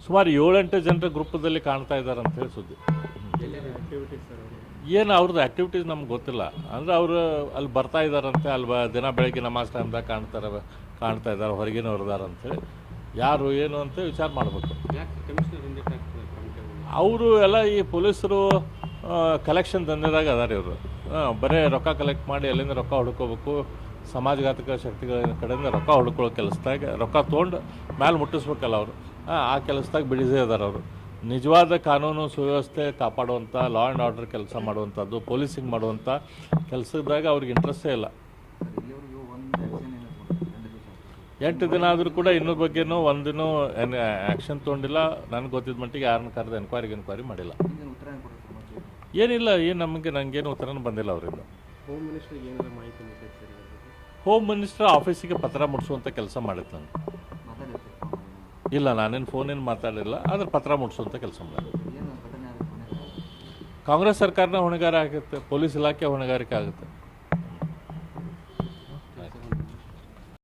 ಸುಮಾರು 7-8 ಜನರ ಗ್ರೂಪದಲ್ಲಿ ಕಾಣ್ತಾ ಇದ್ದಾರೆ ಅಂತ ಹೇಳಿ ಸುದ್ದಿ. ಏನು ಅವ್ರದ್ದು ಆ್ಯಕ್ಟಿವಿಟೀಸ್ ನಮ್ಗೆ ಗೊತ್ತಿಲ್ಲ. ಅಂದರೆ ಅವರು ಅಲ್ಲಿ ಬರ್ತಾ ಇದ್ದಾರಂತೆ, ಅಲ್ಲಿ ದಿನ ಬೆಳಗ್ಗೆ ನಮಾಜ್ ಟೈಮ್ದಾಗ ಕಾಣ್ತಾ ಇದ್ದಾರೆ, ಹೊರಗಿನವ್ರದಾರ ಅಂಥೇಳಿ. ಯಾರು ಏನು ಅಂತ ವಿಚಾರ ಮಾಡಬೇಕು. ಅವರು ಎಲ್ಲ ಈ ಪೊಲೀಸರು ಕಲೆಕ್ಷನ್ ದಂಧೆದಾಗ ಅದಾರೆ ಇವರು. ಬರೀ ರೊಕ್ಕ ಕಲೆಕ್ಟ್ ಮಾಡಿ ಎಲ್ಲಿಂದ ರೊಕ್ಕ ಹುಡ್ಕೋಬೇಕು, ಸಮಾಜಘಾತಕ ಶಕ್ತಿಗಳ ಕಡೆಯಿಂದ ರೊಕ್ಕ ಹುಡ್ಕೊಳ್ಳೋ ಕೆಲಸದಾಗ ರೊಕ್ಕ ತೊಗೊಂಡು ಮೇಲೆ ಮುಟ್ಟಿಸ್ಬೇಕಲ್ಲ ಅವರು. ಆ ಕೆಲಸದಾಗ ಬಿಡಿಸೇ ಇದ್ದಾರೆ ಅವರು. ನಿಜವಾದ ಕಾನೂನು ಸುವ್ಯವಸ್ಥೆ ಕಾಪಾಡುವಂಥ, ಲಾ ಆ್ಯಂಡ್ ಆರ್ಡರ್ ಕೆಲಸ ಮಾಡುವಂಥದ್ದು, ಪೊಲೀಸಿಂಗ್ ಮಾಡುವಂಥ ಕೆಲಸದಾಗ ಅವ್ರಿಗೆ ಇಂಟ್ರೆಸ್ಟೇ ಇಲ್ಲ. 8 ದಿನ ಆದರೂ ಕೂಡ ಇನ್ನೊಬ್ಬ ಬಗ್ಗೆನೂ ಒಂದಿನೂ ಆ್ಯಕ್ಷನ್ ತೊಗೊಂಡಿಲ್ಲ. ನನಗೆ ಗೊತ್ತಿದ್ದ ಮಟ್ಟಿಗೆ ಯಾರನ್ನ ಕರೆದು ಎನ್ಕ್ವೈರಿ ಮಾಡಿಲ್ಲ. ಏನಿಲ್ಲ, ನನಗೇನು ಉತ್ತರನೂ ಬಂದಿಲ್ಲ ಅವರಿಂದ. ಹೋಮ್ ಮಿನಿಸ್ಟರ್ ಆಫೀಸಿಗೆ ಪತ್ರ ಮುಟ್ಸುವಂಥ ಕೆಲಸ ಮಾಡಿತ್ತು ನಾನು. ಇಲ್ಲ, ನಾನೇನು ಫೋನೇನು ಮಾತಾಡಿಲ್ಲ, ಆದರೆ ಪತ್ರ ಮುಟ್ಸುವಂಥ ಕೆಲಸ ಮಾಡಿದೆ. ಕಾಂಗ್ರೆಸ್ ಸರ್ಕಾರನ ಹೊಣೆಗಾರ ಆಗುತ್ತೆ, ಪೊಲೀಸ್ ಇಲಾಖೆ ಹೊಣೆಗಾರಿಕೆ ಆಗುತ್ತೆ.